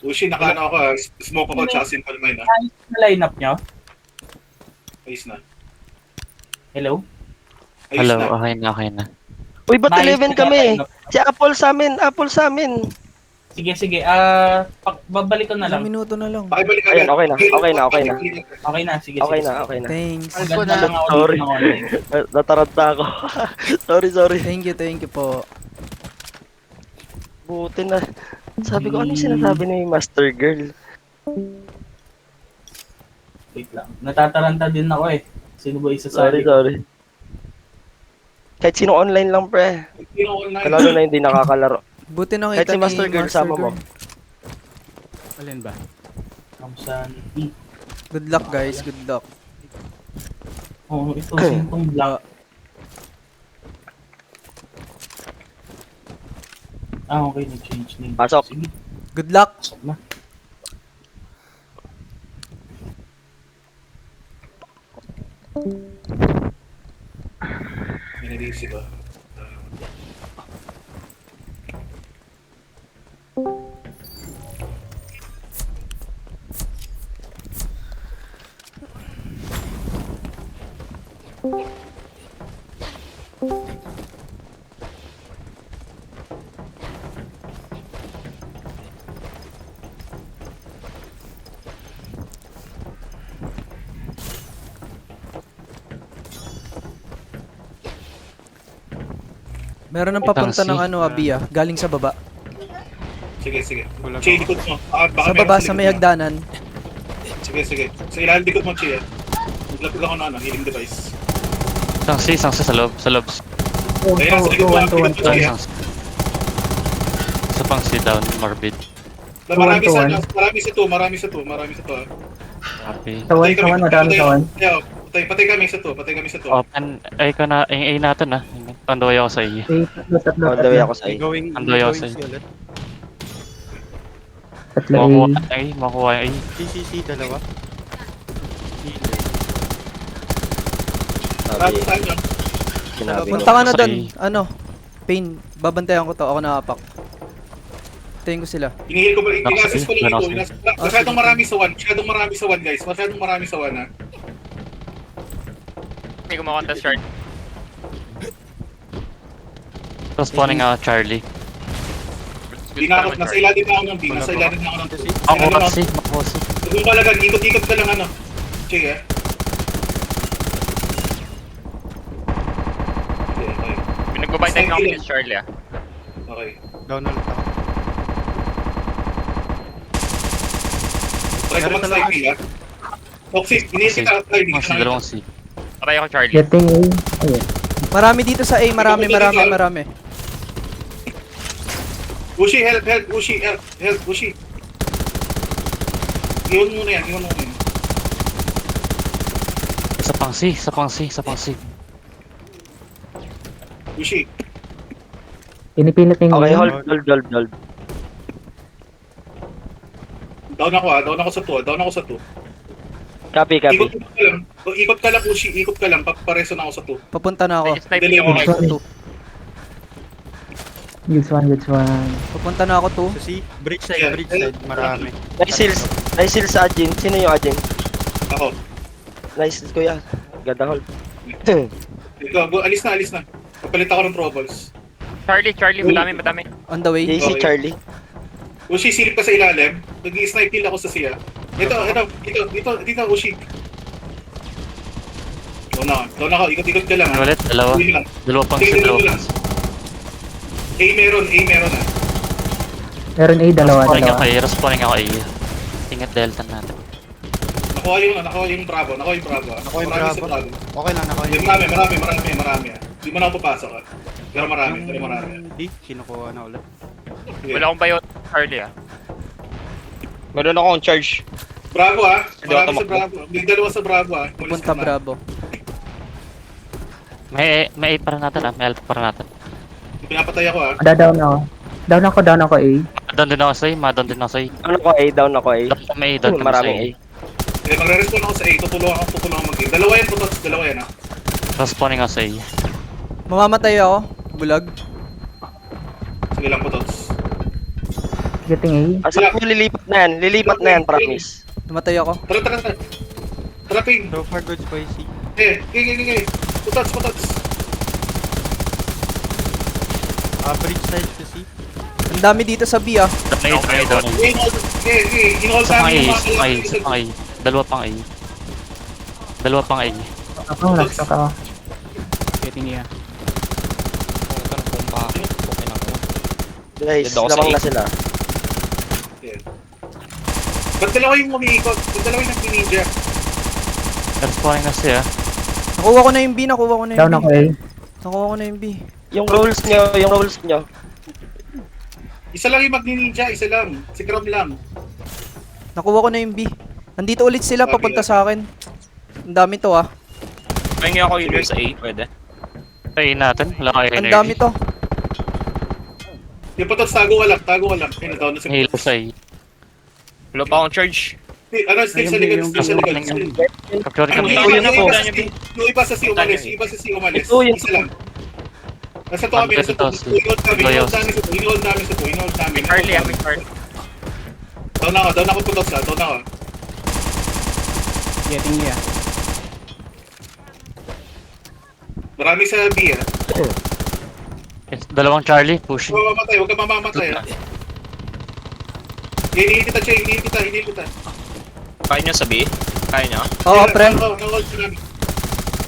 Ushi, nakaano ako ah. Smoke ako, tsaka simple mine ah. Ayos na lineup nyo? Ayos na. Hello? Ayos Hello, na. okay na. Uy, ba't Maayos 11 na kami? lineup. Si Apple sa amin. Sige. Babalik ko na Ilang lang. minuto na lang. Pakibalik Ayun, okay na. Okay na, sige. Okay na. Thanks. Maganda lang ako Sorry. dito ng online. Nataranta ako. sorry. Thank you po. Buti na. Sabi ko, ano yung sinasabi ni Master Girl? Wait lang. Natataranta din ako eh. Sino ba isasabi? Sorry. Kahit sino online lang, pre. Lalo na hindi nakakalaro. Buti Kahit nakita si ni Master Girl sama mo. Alin ba? Kamsan. Good luck guys, good luck. Oh, ito sintong black. Okay, nag-change name. Pasok. Sige, Good luck. pasok na. Minalisip ah. Meron ng papunta ng ano, Abia, galing sa baba. Sige. Bulag Chi, ako. likod mo. Baka Sa meron baba, sa likod may mo. hagdanan. Sige. Sa ilalim likod mo, Chi ah. Maglapit ako na healing device. Isang C sa loob. Ayun, nasa likod mo. Likod mo, Chi ah. Isa pang C down, morbid. Marami sa to ah. Happy. Patay kami, patay kami sa to. Open, ay ko na, A natin ah. Pandoy ako sa A. On the way ako sa iyo. Going Andoy ako going sa'yo. C ulit. Makuha yung A. CCC, dalawa. Sabi, sinabi ko. Punta ka na Sa doon. A. Ano? Pain. Babantayan ko to. Ako nakapak. Tayin ko sila. Hinihil ko ba? Inassist ko lang Nakasi. ito. Masyadong marami sa one, guys. Masyadong marami sa one, ha? Hindi ko makontest short. Tapos spawning ako Charlie. Di na ako, nasa ilalim na ako ng B. Nasa ilalim na ako ng B. Makuha C. Doon pala, ikot-ikot ka lang, ano. Sige, ah. Okay. Pinagbabay tayo ng Miss Charlie ah. Okay. Down ulit ako. Try ko mag-snipe, ah. Toxic, inihil kita. Try, di Mga C, ka dalawang C. Patay ako Charlie. Marami dito sa A. Marami. Ushi, help. Ushi. Iwan mo muna yan. Isa pang C. Ushi. Okay, hold. Down ako sa 2. Copy. Ikot ka lang, Ushi. Ikot ka lang. Papareso na ako sa 2. Papunta na ako. Snipe Dali niyo mo. ako. Sa two. Papunta na ako to. So C, bridge Yeah. side, marami. Nice heal sa Ajin. Sino yung Ajin? Ako. Nice, kuya. Ganda hold. Ikaw, alis na. Papalit ako ng proballs. Charlie, madami. On the way. JC Okay. Charlie. Ushi, silip ka sa ilalim. Nag-i-snipe kill ako sa siya. Dito, Ushi. Doon ako. Ikot-ikot ka lang, ha? Ulit, dalawa. Uwi lang. Dalawa pang C. A meron, ha? Respawning ako A. Ingat delta natin. Nakuha yung Bravo. Marami sa Bravo. Okay lang, nakuha yung... Marami, ha? Di mo na ako papasok, ha? Pero marami. D, kinukuha na ulit. Okay. Wala akong bayot Charlie ah. Meron akong charge. Bravo, ha? Hindi ako Marami sa Bravo. May dalawa sa Bravo, ha? Papunta Bravo. May A para natin ah. May alpha para natin. Pinapatay ako, ha? Down ako A. Down din ako sa A. Down din ako sa A. Ano ko A, down ako A. Down kami sa Maraming A. A. Magre-respond ako sa A. Tutulungan mag-game. Dalawa yan, putos. Dalawa yan, ha? Tapos spawning ako sa A. Mamamatay ako. Bulag. Sige lang, putos. Getting A. Asa ko lilipat na yan. Lilipat na yan, promise. Namatay ako. Tara. Tara, ping. So far goods by C. Okay. Putats. Bridge side to C. Ang dami dito sa B ah. Down A, down A. In-hold Isa pang A, namin yung isa pang A, mga isa pang A. Dalawa pang A. Dalawa pang A. Ako, nasa ako. Getting A. Guys, lamang na sila. Ba't dalawa yung umiikot? Ba't dalawa yung nag-ninja? Respawning na siya. Nakuha ko na yung B, nakuha ko na yung Down B. ako A. Nakuha ko na yung B. Yung rolls nyo. Isa lang yung mag-ninja, isa lang. Si Crom lang. Nakuha ko na yung B. Nandito ulit sila Okay, papunta okay. sa akin. Ang dami to ah. Pahingi ako healer sa A, pwede? Tayo natin. Wala kayo Ang energy. dami to. Yung putos, tago ka lang. Ayun, down na si Heal putos. sa A. Wala pa akong charge. Ano, still sa likod, still sa likod. Capture kami. Yung iba sa C umalis, Ito, yun. Isa lang. Nasa to kami, nasa to. Inold namin sa to. Charlie, may Charlie. Down ako putos ha, down ako. Getting A. Marami sa B ha. Yes, dalawang Charlie, pushing. Huwag ka mamamatay ha. Hinihil kita, Che, hinihil kita. Kaya nyo sa B? Kaya nyo? Oo, pre. Nangold ko namin.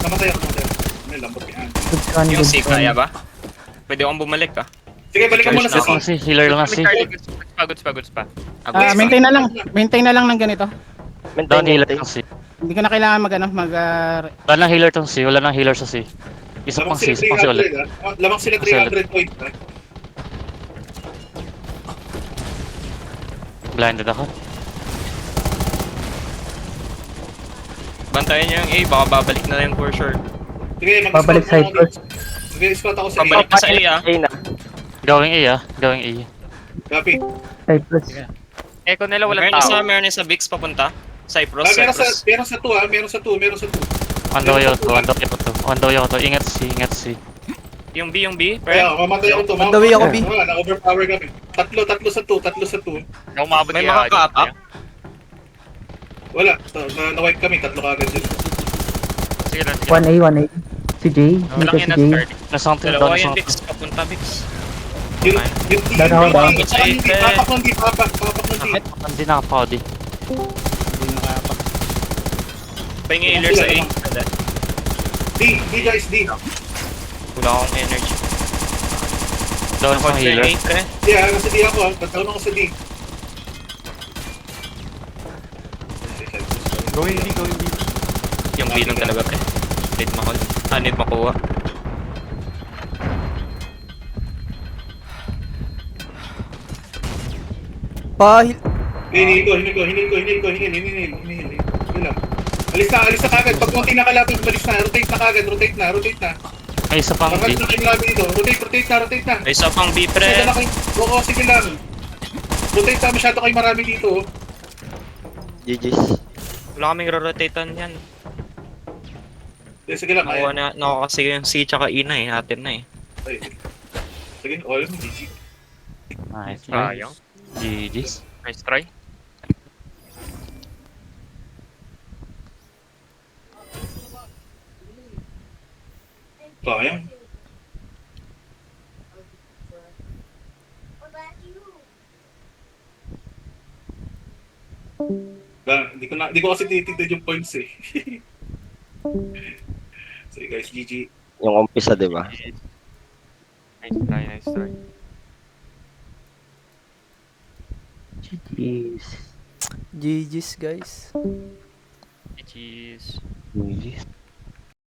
Namatay ako. May lambot yan. Goods one, Yung goods C, one. kaya ba? Pwede akong bumalik ah. Sige, balikan mo na sa Ako C. si healer lang May si. Charlie, goods pa. Maintain Maintain na lang ng ganito. Down healer Maintain. lang si. Hindi ko na kailangan Wala nang healer tong C, wala nang healer sa C. Isa pang C ulit. Lamang sila 300 points ha. Blinded ako. Bantayan nyo yung A, baka babalik na yun for sure. Sige, Babalik Cypress. Mag-squat ako sa Pabalik na sa A ah. A na. Going A going A. Copy. Cypress. Echo nila walang Meron tao. sa Bix papunta. Cyprus, Meron Cyprus. sa 2 ha, meron sa 2. On the way out to. On the way out to. Ingat C. Yung B, pre. Kaya, mamatay ako to. On the way ako, B. Na-overpower kami. Tatlo sa 2. Ako umabot May kaya. mga ka-up up. Wala, na-wipe kami, tatlo kagad dun. Sige lang. 1A. Si Jay. Walang Dito yan si na Jay. Charlie. Nasang down Dalawa yung sa. Bix, papunta Bix. Yung Down ako, down. papak ng D. Hindi nakapawdi. Pahingi healer sa A. Pwede. D guys, D. Wala akong energy. Down sa Ako healer. A, pre. Yeah, nasa D ako, pagtaon ako sa D. Going B. Yung B lang talaga, pre. Need makul. Need makuha. Pahil. Hinil ko. Sige lang. Alis na kagad. Pag konti na kalapit, balis na. Rotate na kagad, rotate na. May isa pang Pagkat B. na kayo labi dito. Rotate na. May isa pang B, pre. Sige na kayo. Oo, sige lang. Rotate na, masyado kayo marami dito. oh. GG's. Wala kaming rotatean yan. Sige lang, Nakuha kaya. na kasi yung C tsaka E na eh. Atin na eh. Ay. Sige, all mo, GG. Nice. Sayang. GG's. Nice try. Sayang. Hindi ko kasi titignan yung points eh. So guys, GG. Yung umpisa, di ba? Nice try. GG's. GG's guys. Cheese. GG's.